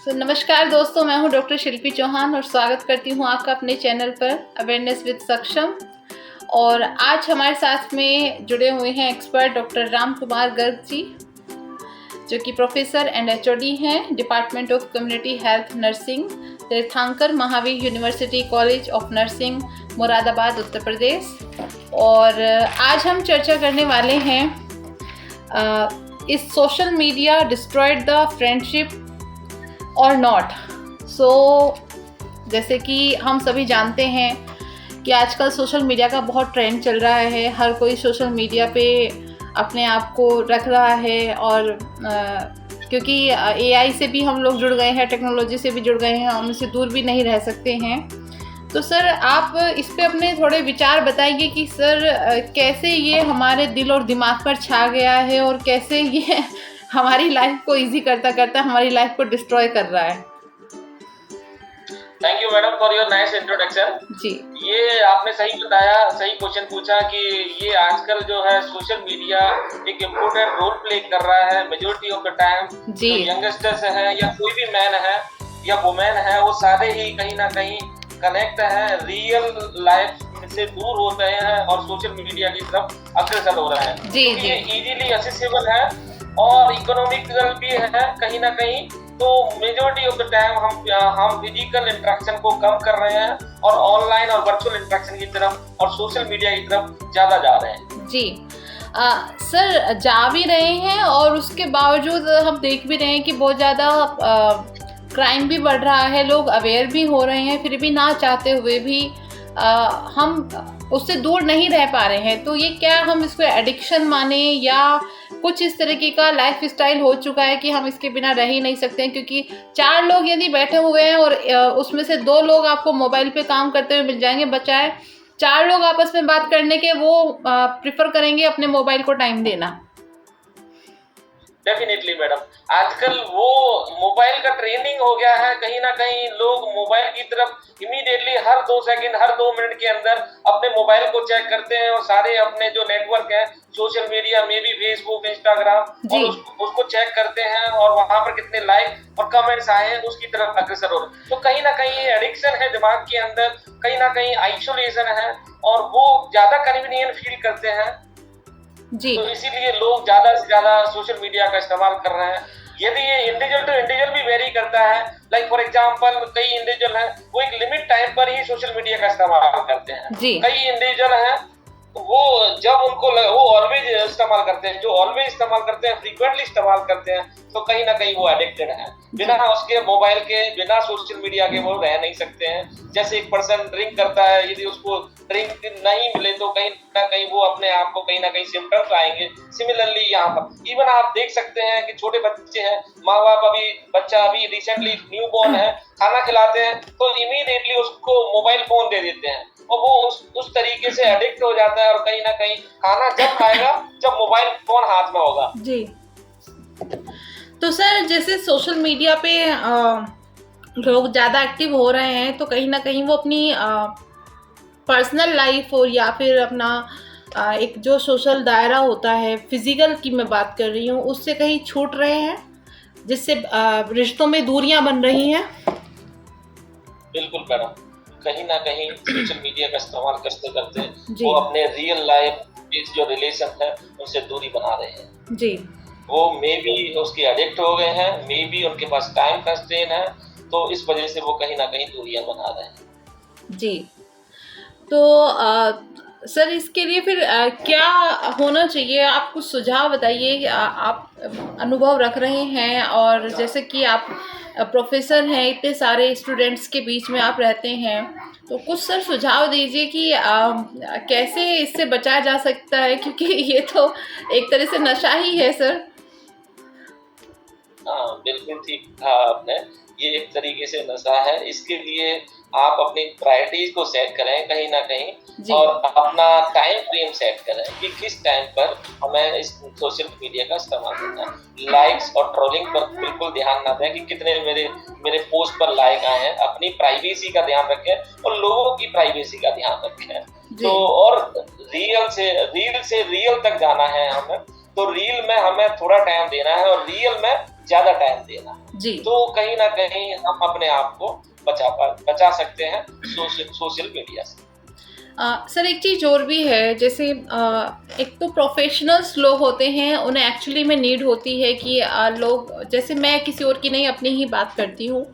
नमस्कार दोस्तों, मैं हूं डॉक्टर शिल्पी चौहान और स्वागत करती हूं आपका अपने चैनल पर अवेयरनेस विद सक्षम। और आज हमारे साथ में जुड़े हुए हैं एक्सपर्ट डॉक्टर राम कुमार गर्ग जी, जो कि प्रोफेसर एंड एचओडी हैं department of community health nursing, Tirthankar Mahaveer university college of nursing, Moradabad, Uttar Pradesh. और आज हम चर्चा करने वाले हैं इस social media destroyed the friendship और नॉट। जैसे कि हम सभी जानते हैं कि आजकल सोशल मीडिया का बहुत ट्रेंड चल रहा है। हर कोई सोशल मीडिया पे अपने आप को रख रहा है और क्योंकि एआई से भी हम लोग जुड़ गए हैं, टेक्नोलॉजी से भी जुड़ गए हैं, हम इससे दूर भी नहीं रह सकते हैं। तो सर, आप इस पे अपने थोड़े विचार बताइए कि सर कैसे ये हमारे दिल और दिमाग पर छा गया है और कैसे ये हमारी लाइफ को इजी करता करता हमारी लाइफ को डिस्ट्रॉय कर रहा है। Thank you madam for your nice introduction. जी, ये आपने सही बताया, सही क्वेश्चन पूछा कि ये आजकल जो है सोशल मीडिया एक इम्पोर्टेंट रोल प्ले कर रहा है। मेजोरिटी ऑफ द टाइम जो यंगस्टर्स है या कोई भी मैन है या वुमेन है, वो सारे ही कहीं ना कहीं कनेक्ट है, रियल लाइफ से दूर हो रहे हैं और सोशल मीडिया की तरफ अग्रसर हो रहे हैं। जी, ये इजीली एक्सेसिबल है और इकोनॉमिकल भी है कहीं ना कहीं। तो मेजॉरिटी ऑफ द टाइम हम फिजिकल इंटरेक्शन को कम कर रहे हैं और ऑनलाइन और वर्चुअल इंटरेक्शन की तरफ और सोशल मीडिया की तरफ ज्यादा जा रहे हैं। जी सर, जा भी रहे हैं और उसके बावजूद हम देख भी रहे हैं कि बहुत ज़्यादा क्राइम भी बढ़ रहा है। लोग अवेयर भी हो रहे हैं, फिर भी ना चाहते हुए भी हम उससे दूर नहीं रह पा रहे हैं। तो ये क्या हम इसको एडिक्शन माने या कुछ इस तरीके का लाइफ स्टाइल हो चुका है कि हम इसके बिना रह ही नहीं सकते हैं? क्योंकि 4 लोग यदि बैठे हुए हैं और उसमें से 2 लोग आपको मोबाइल पे काम करते हुए मिल जाएंगे, बचाए 4 लोग आपस में बात करने के, वो प्रिफर करेंगे अपने मोबाइल को टाइम देना। डेफिनेटली मैडम, आजकल वो मोबाइल का ट्रेंडिंग हो गया है। कहीं ना कहीं लोग मोबाइल की तरफ इमीडिएटली हर 2 सेकंड, हर 2 मिनट के अंदर अपने मोबाइल को चेक करते हैं और सारे अपने जो नेटवर्क है सोशल मीडिया में भी, फेसबुक, इंस्टाग्राम, और उसको चेक करते हैं और वहां पर कितने लाइक और कमेंट्स आए हैं उसकी तरफ अग्रसर हो रहे हैं। तो कहीं ना कहीं एडिक्शन है दिमाग के अंदर, कहीं ना कहीं आइसोलेशन है और वो ज्यादा कन्वीनियंट फील करते हैं। जी। तो इसीलिए लोग ज्यादा से ज्यादा सोशल मीडिया का इस्तेमाल कर रहे हैं। यदि ये इंडिविजुअल टू इंडिविजुअल भी वेरी करता है, लाइक फॉर एग्जांपल कई इंडिविजुअल हैं वो एक लिमिट टाइम पर ही सोशल मीडिया का इस्तेमाल करते हैं। कई इंडिविजुअल हैं वो जब उनको वो ऑलवेज इस्तेमाल करते हैं, जो ऑलवेज इस्तेमाल करते हैं, फ्रीक्वेंटली इस्तेमाल करते हैं, तो कहीं ना कहीं वो एडिक्टेड है। बिना उसके मोबाइल के, बिना सोशल मीडिया के वो रह नहीं सकते हैं। जैसे एक पर्सन ड्रिंक करता है, यदि उसको ड्रिंक नहीं मिले तो कहीं ना कहीं वो अपने आप को कहीं ना कहीं सिम्टम्स आएंगे। सिमिलरली यहाँ पर इवन आप देख सकते हैं कि छोटे बच्चे हैं, माँ बाप बच्चा अभी रिसेंटली न्यू बॉर्न है, खाना खिलाते हैं तो इमीडिएटली उसको मोबाइल फोन दे देते हैं और वो उस तरीके से एडिक्ट हो जाता है और कहीं ना कहीं खाना जब खाएगा जब मोबाइल फोन हाथ में होगा। जी। तो सर, जैसे सोशल मीडिया पे लोग ज़्यादा एक्टिव हो रहे हैं तो कहीं ना कहीं वो अपनी पर्सनल लाइफ और या फिर अपना एक जो सोशल दायरा होता है, फिजिकल की मैं बात कर रही हूँ, उससे कहीं छूट रहे हैं, जिससे रिश्तों में दूरियां बन रही हैं। बिल्कुल मैडम, कहीं ना कहीं सोशल मीडिया का इस्तेमाल करते करते वो अपने रियल लाइफ जो रिलेशन है उनसे दूरी बना रहे हैं। जी। वो मे बी उसके एडिक्ट हो गए हैं, मे बी उनके पास टाइम कंस्ट्रेंट है, तो इस वजह से वो कहीं ना कहीं दूरियां बना रहे हैं। जी। तो सर, इसके लिए फिर क्या होना चाहिए? आप कुछ सुझाव बताइए। आप अनुभव रख रहे हैं और जैसे कि आप प्रोफेसर हैं, इतने सारे स्टूडेंट्स के बीच में आप रहते हैं, तो कुछ सर सुझाव दीजिए कि कैसे इससे बचा जा सकता है, क्योंकि ये तो एक तरह से नशा ही है सर। हाँ, बिल्कुल ठीक कहा आपने, ये एक तरीके से नशा है। इसके लिए आप अपनी प्रायोरिटीज को सेट करें कहीं ना कहीं और अपना टाइम फ्रेम सेट करें कि किस टाइम पर हमें इस सोशल मीडिया का इस्तेमाल करना है। लाइक्स और ट्रोलिंग पर बिल्कुल ध्यान ना दें कि कितने मेरे पोस्ट पर लाइक आए हैं। अपनी प्राइवेसी का ध्यान रखें और लोगों की प्राइवेसी का ध्यान रखें। तो और रील से रियल तक जाना है हमें। तो रील में हमें थोड़ा टाइम देना है और रियल में ज्यादा टाइम देना है जी। तो कहीं ना कहीं हम अपने आप को बचा सकते हैं सोशल मीडिया से। सर एक चीज़ और भी है, जैसे एक तो प्रोफेशनल्स लोग होते हैं, उन्हें एक्चुअली में नीड होती है कि लोग, जैसे मैं किसी और की नहीं अपनी ही बात करती हूँ,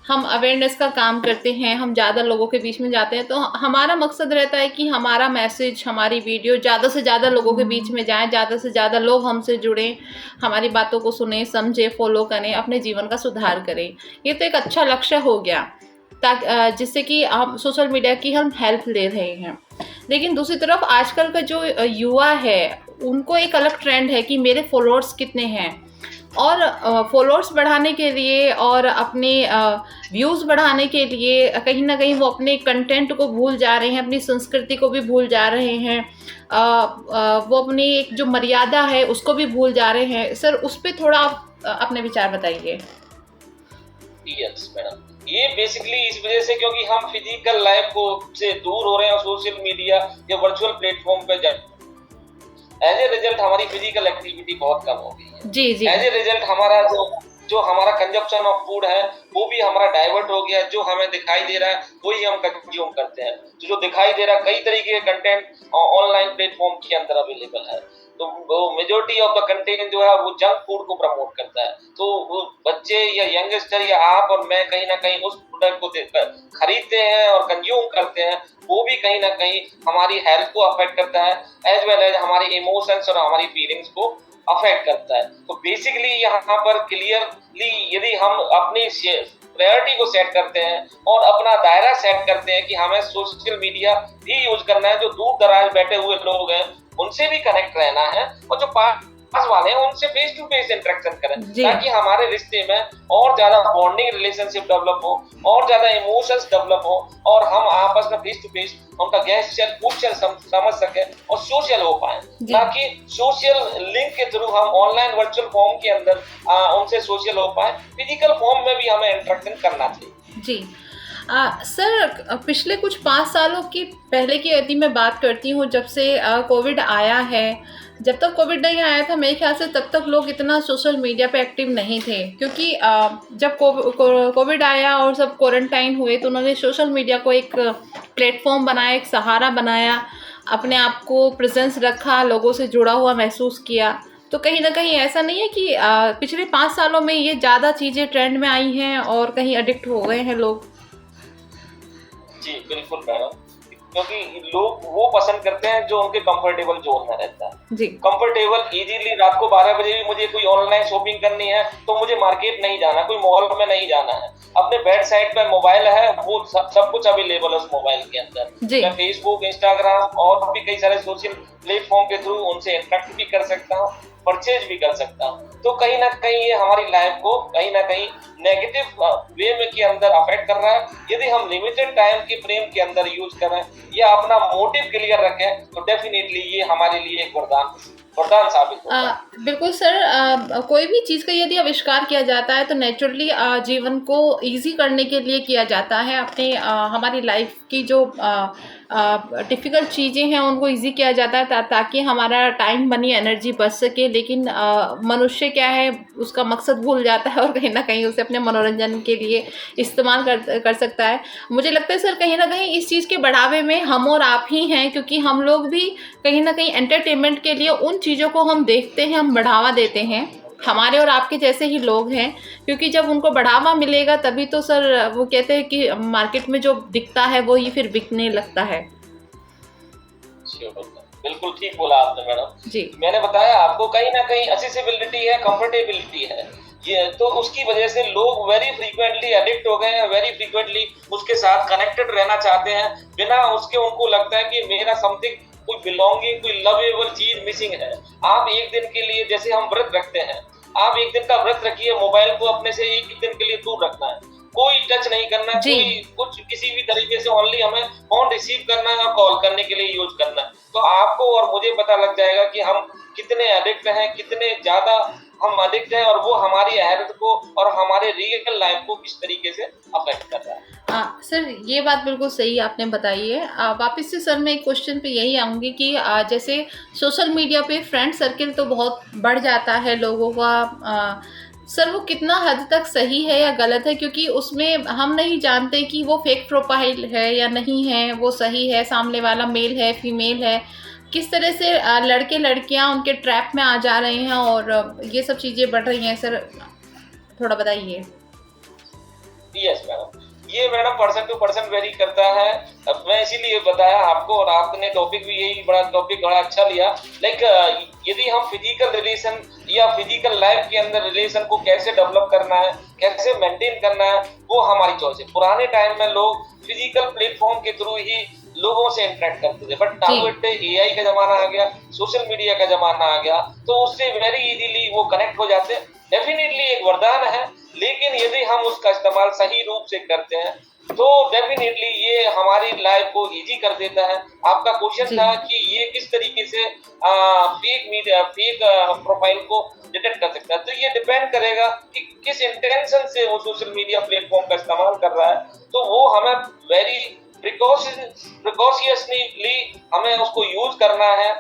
हम अवेयरनेस का काम करते हैं, हम ज़्यादा लोगों के बीच में जाते हैं, तो हमारा मकसद रहता है कि हमारा मैसेज, हमारी वीडियो ज़्यादा से ज़्यादा लोगों के बीच में जाए, ज़्यादा से ज़्यादा लोग हमसे जुड़ें, हमारी बातों को सुने, समझें, फॉलो करें, अपने जीवन का सुधार करें। ये तो एक अच्छा लक्ष्य हो गया, ताकि जिससे कि हम सोशल मीडिया की हम हेल्प ले रहे हैं। लेकिन दूसरी तरफ आजकल का जो युवा है, उनको एक अलग ट्रेंड है कि मेरे फॉलोअर्स कितने हैं, और फॉलोअर्स बढ़ाने के लिए और अपने व्यूज़ बढ़ाने के लिए कहीं ना कहीं वो अपने कंटेंट को भूल जा रहे हैं, अपनी संस्कृति को भी भूल जा रहे हैं, वो अपनी एक जो मर्यादा है उसको भी भूल जा रहे हैं। सर उस पर थोड़ा आप अपने विचार बताइए। यस मैडम, ये बेसिकली इस वजह से क्योंकि हम फिजिकल लाइफ को से दूर हो रहे हैं, सोशल मीडिया या वर्चुअल प्लेटफॉर्म पे एज ए रिजल्ट हमारी फिजिकल एक्टिविटी बहुत कम हो गई है। जी जी। एज ए रिजल्ट हमारा जो हमारा कंजप्शन ऑफ फूड है वो भी हमारा डाइवर्ट हो गया है। जो हमें दिखाई दे रहा है वही हम कंज्यूम करते हैं। जो दिखाई दे रहा है, कई तरीके के कंटेंट ऑनलाइन प्लेटफॉर्म के अंदर अवेलेबल है, तो मेजोरिटी ऑफ द कंटेंट जो है वो जंक फूड को प्रमोट करता है। तो वो बच्चे या यंगस्टर या आप और मैं कहीं ना कहीं उस प्रोडक्ट को देखकर खरीदते हैं और कंज्यूम करते हैं, वो भी कहीं ना कहीं हमारी हेल्थ को अफेक्ट करता है, एज वेल एज हमारी इमोशंस और हमारी फीलिंग्स को अफेक्ट करता है। तो बेसिकली यहाँ पर क्लियरली यदि हम अपनी प्रायोरिटी को सेट करते हैं और अपना दायरा सेट करते हैं कि हमें सोशल मीडिया भी यूज करना है, जो दूर दराज बैठे हुए लोग हैं उनसे भी कनेक्ट रहना है, और जो पास वाले हैं उनसे फेस टू फेस इंटरेक्शन करें, ताकि हमारे रिश्ते में और ज्यादा बॉन्डिंग रिलेशनशिप डेवलप हो, और ज्यादा इमोशंस डेवलप हो, और हम आपस में फेस टू फेस उनका गेस्चर क्वेश्चन समझ सके और सोशल हो पाए, ताकि सोशल लिंक के थ्रू हम ऑनलाइन वर्चुअल फॉर्म के अंदर उनसे सोशल हो पाए। फिजिकल फॉर्म में भी हमें इंटरेक्शन करना चाहिए। जी। सर पिछले कुछ 5 सालों की पहले की यदि मैं बात करती हूँ, जब से कोविड आया है, जब तक कोविड नहीं आया था मेरे ख्याल से तब तक लोग इतना सोशल मीडिया पे एक्टिव नहीं थे, क्योंकि जब कोविड आया और सब क्वारंटाइन हुए तो उन्होंने सोशल मीडिया को एक प्लेटफॉर्म बनाया, एक सहारा बनाया, अपने आप को प्रेजेंस रखा, लोगों से जुड़ा हुआ महसूस किया। तो कहीं ना कहीं ऐसा नहीं है कि पिछले 5 सालों में ये ज़्यादा चीज़ें ट्रेंड में आई हैं और कहीं एडिक्ट हो गए हैं लोग? जी बिल्कुल मैडम, क्योंकि लोग वो पसंद करते हैं जो उनके कंफर्टेबल जोन में रहता है। जी, कंफर्टेबल इजीली रात को 12 बजे भी मुझे कोई ऑनलाइन शॉपिंग करनी है तो मुझे मार्केट नहीं जाना, कोई मॉल में नहीं जाना है, अपने बेड साइड पे मोबाइल है, वो सब कुछ अवेलेबल है उस मोबाइल के अंदर। मैं फेसबुक, इंस्टाग्राम और भी कई सारे सोशल प्लेटफॉर्म के थ्रू उनसे इंटरेक्ट भी कर सकता हूँ, परचेज भी कर सकता हूँ। तो कहीं ना कहीं ये हमारी लाइफ को कहीं ना कहीं नेगेटिव वे में के अंदर अफेक्ट कर रहा है। यदि हम लिमिटेड टाइम के फ्रेम के अंदर यूज करें या अपना मोटिव क्लियर रखें तो डेफिनेटली ये हमारे लिए एक वरदान साबित होता है। बिल्कुल सर, कोई भी चीज़ का यदि आविष्कार किया जाता है तो नेचुरली जीवन को इजी करने के लिए किया जाता है। अपने हमारी लाइफ की जो डिफ़िकल्ट चीज़ें हैं उनको इजी किया जाता है ताकि हमारा टाइम मनी एनर्जी बच सके। लेकिन मनुष्य क्या है, उसका मकसद भूल जाता है और कहीं ना कहीं उसे अपने मनोरंजन के लिए इस्तेमाल कर सकता है। मुझे लगता है सर कहीं ना कहीं इस चीज़ के बढ़ावे में हम और आप ही हैं, क्योंकि हम लोग भी कहीं ना कहीं एंटरटेनमेंट के लिए उन चीज़ों को हम देखते हैं, हम बढ़ावा देते हैं। हमारे और आपके जैसे ही लोग हैं, क्योंकि जब उनको बढ़ावा मिलेगा तभी तो सर वो कहते हैं कि मार्केट में जो दिखता है वो ही फिर बिकने लगता है। बिल्कुल ठीक बोला आपने मैडम जी। मैंने बताया आपको कहीं ना कहीं एक्सेसिबिलिटी है, कंफर्टेबिलिटी है, ये तो उसकी वजह से लोग वेरी फ्रीक्वेंटली एडिक्ट हो गए हैं, वेरी फ्रीक्वेंटली उसके साथ कनेक्टेड रहना चाहते हैं। बिना उसके उनको लगता है कि मेरा समथिंग, कोई बिलोंगिंग, कोई लवेबल चीज मिसिंग है। आप एक दिन के लिए, जैसे हम व्रत रखते हैं, आप एक दिन का व्रत रखिए, मोबाइल को अपने से एक दिन के लिए दूर रखना है, कोई टच नहीं करना, कोई कुछ किसी भी तरीके से, ओनली हमें फोन रिसीव करना है और कॉल करने के लिए यूज करना है। तो आपको और मुझे पता लग जाएगा कि हम कितने एडिक्ट हैं, कितने ज्यादा हम एडिक्ट हैं और वो हमारी हेल्थ को और हमारे रियल लाइफ को किस तरीके से अफेक्ट कर रहा है। सर ये बात बिल्कुल सही आपने बताई है। वापस से सर मैं एक क्वेश्चन पे यही आऊँगी कि जैसे सोशल मीडिया पे फ्रेंड सर्कल तो बहुत बढ़ जाता है लोगों का, सर वो कितना हद तक सही है या गलत है, क्योंकि उसमें हम नहीं जानते कि वो फेक प्रोफाइल है या नहीं है, वो सही है, सामने वाला मेल है फीमेल है, किस तरह से लड़के लड़कियां उनके ट्रैप में आ जा रहे हैं और ये सब चीज़ें बढ़ रही हैं। सर थोड़ा बताइए। यस मैडम, ये madam person to person vary करता है। अब मैं इसीलिए बताया आपको, और आपने टॉपिक भी यही बड़ा अच्छा लिया। लाइक यदि हम फिजिकल रिलेशन या फिजिकल लाइफ के अंदर रिलेशन को कैसे डेवलप करना है, कैसे मेंटेन करना है, वो हमारी चॉइस है। पुराने टाइम में लोग फिजिकल प्लेटफॉर्म के थ्रू ही लोगों से इंटरेक्ट करते थे, बट नाउ AI का जमाना आ गया, सोशल मीडिया का जमाना आ गया, तो उससे वेरी इजीली वो कनेक्ट हो जाते हैं। डेफिनेटली एक वरदान है, लेकिन यदि हम उसका इस्तेमाल सही रूप से करते हैं तो डेफिनेटली ये हमारी लाइफ को इजी कर देता है। आपका क्वेश्चन था कि ये किस तरीके से फेक प्रोफाइल को डिटेक्ट कर सकता है, तो ये डिपेंड करेगा कि किस इंटेंशन से वो सोशल मीडिया प्लेटफॉर्म का इस्तेमाल कर रहा है। तो वो हमें वेरी प्रिकॉशियसली हमें उसको यूज करना है।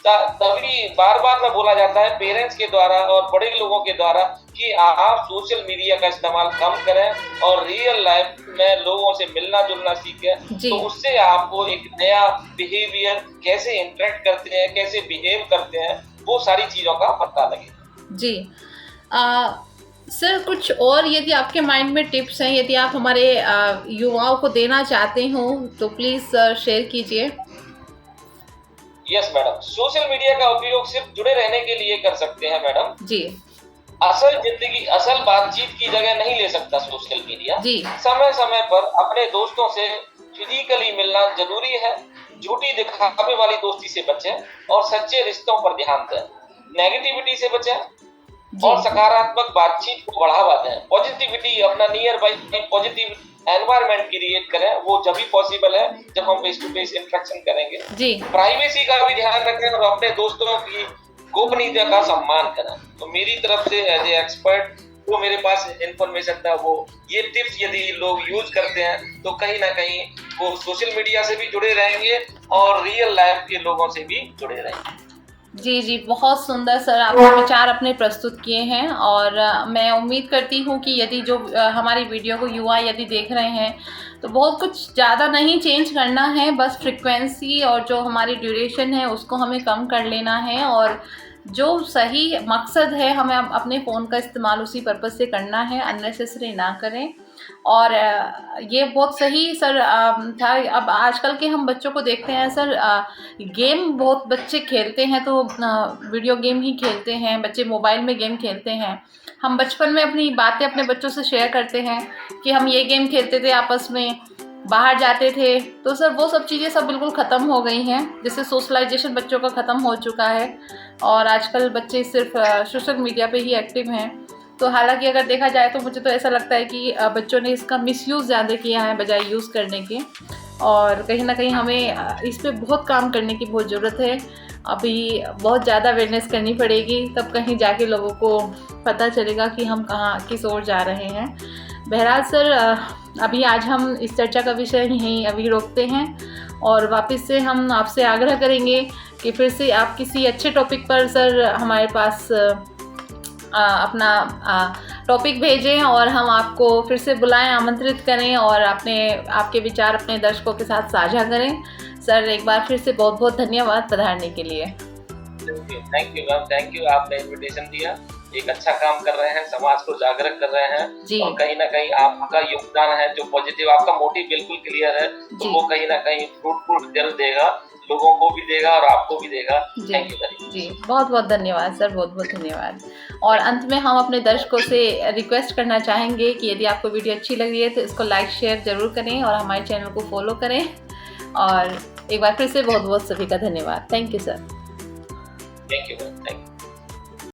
तभी बार बार में बोला जाता है पेरेंट्स के द्वारा और बड़े लोगों के द्वारा कि आप सोशल मीडिया का इस्तेमाल कम करें और रियल लाइफ में लोगों से मिलना जुलना सीखें, तो उससे आपको एक नया बिहेवियर, कैसे इंटरेक्ट करते हैं, कैसे बिहेव करते हैं, वो सारी चीजों का पता लगे। जी सर कुछ और यदि आपके माइंड में टिप्स हैं, यदि आप हमारे युवाओं को देना चाहते हो तो प्लीज सर शेयर कीजिए। यस मैडम, सोशल मीडिया का उपयोग सिर्फ जुड़े रहने के लिए कर सकते हैं मैडम जी। असल जिंदगी, असल बातचीत की जगह नहीं ले सकता सोशल मीडिया जी। समय समय पर अपने दोस्तों से फिजिकली मिलना जरूरी है। झूठी दिखावे वाली दोस्ती से बचें और सच्चे रिश्तों पर ध्यान दें। नेगेटिविटी से बचें और सकारात्मक बातचीत को बढ़ावा दें। पॉजिटिविटी, अपना near by positive environment create करें, वो जब भी पॉसिबल है जब हम फेस टू फेस इंटरेक्शन करेंगे जी। प्राइवेसी का भी ध्यान रखें और अपने दोस्तों की गोपनीयता का सम्मान करें। तो मेरी तरफ से एज ए एक्सपर्ट वो मेरे पास इंफॉर्मेशन था, वो ये टिप्स यदि लोग यूज करते हैं तो कहीं ना कहीं वो सोशल मीडिया से भी जुड़े रहेंगे और रियल लाइफ के लोगों से भी जुड़े रहेंगे। जी जी, बहुत सुंदर सर आपने विचार अपने प्रस्तुत किए हैं और मैं उम्मीद करती हूँ कि यदि जो हमारी वीडियो को युवा यदि देख रहे हैं तो बहुत कुछ ज़्यादा नहीं चेंज करना है, बस फ्रिक्वेंसी और जो हमारी ड्यूरेशन है उसको हमें कम कर लेना है और जो सही मकसद है हमें अपने फ़ोन का इस्तेमाल उसी पर्पज़ से करना है, अननेसेसरी ना करें। और ये बहुत सही सर था। अब आजकल के हम बच्चों को देखते हैं सर, गेम बहुत बच्चे खेलते हैं, तो वीडियो गेम ही खेलते हैं बच्चे, मोबाइल में गेम खेलते हैं। हम बचपन में अपनी बातें अपने बच्चों से शेयर करते हैं कि हम ये गेम खेलते थे आपस में, बाहर जाते थे, तो सर वो सब चीज़ें सब बिल्कुल ख़त्म हो गई हैं, जिससे सोशलाइजेशन बच्चों का ख़त्म हो चुका है और आजकल बच्चे सिर्फ सोशल मीडिया पे ही एक्टिव हैं। तो हालांकि अगर देखा जाए तो मुझे तो ऐसा लगता है कि बच्चों ने इसका मिसयूज़ ज़्यादा किया है बजाय यूज़ करने के, और कहीं ना कहीं हमें इस पर बहुत काम करने की बहुत ज़रूरत है। अभी बहुत ज़्यादा अवेयरनेस करनी पड़ेगी, तब कहीं जाके लोगों को पता चलेगा कि हम कहाँ किस ओर जा रहे हैं। बहरहाल सर अभी आज हम इस चर्चा का विषय यहीं अभी रोकते हैं और वापस से हम आपसे आग्रह करेंगे कि फिर से आप किसी अच्छे टॉपिक पर सर हमारे पास अपना टॉपिक भेजें और हम आपको फिर से बुलाएं, आमंत्रित करें और आपके विचार अपने दर्शकों के साथ साझा करें। सर एक बार फिर से बहुत बहुत धन्यवाद पधारने के लिए। Thank you ma'am, thank you, आपने इन्विटेशन दिया। एक अच्छा काम कर रहे हैं, समाज को जागरूक कर रहे हैं और कहीं ना कहीं आपका योगदान है जो पॉजिटिव, आपका मोटिव बिल्कुल क्लियर है, तो वो कहीं ना कहीं फ्रूटफुल रिजल्ट देगा, लोगों को भी देगा और आपको भी देगा। थैंक यू जी, बहुत बहुत धन्यवाद सर, बहुत बहुत धन्यवाद। और अंत में हम अपने दर्शकों से रिक्वेस्ट करना चाहेंगे कि यदि आपको वीडियो अच्छी लग रही है तो इसको लाइक शेयर ज़रूर करें और हमारे चैनल को फॉलो करें। और एक बार फिर से बहुत बहुत सभी का धन्यवाद। Thank you sir. Thank you.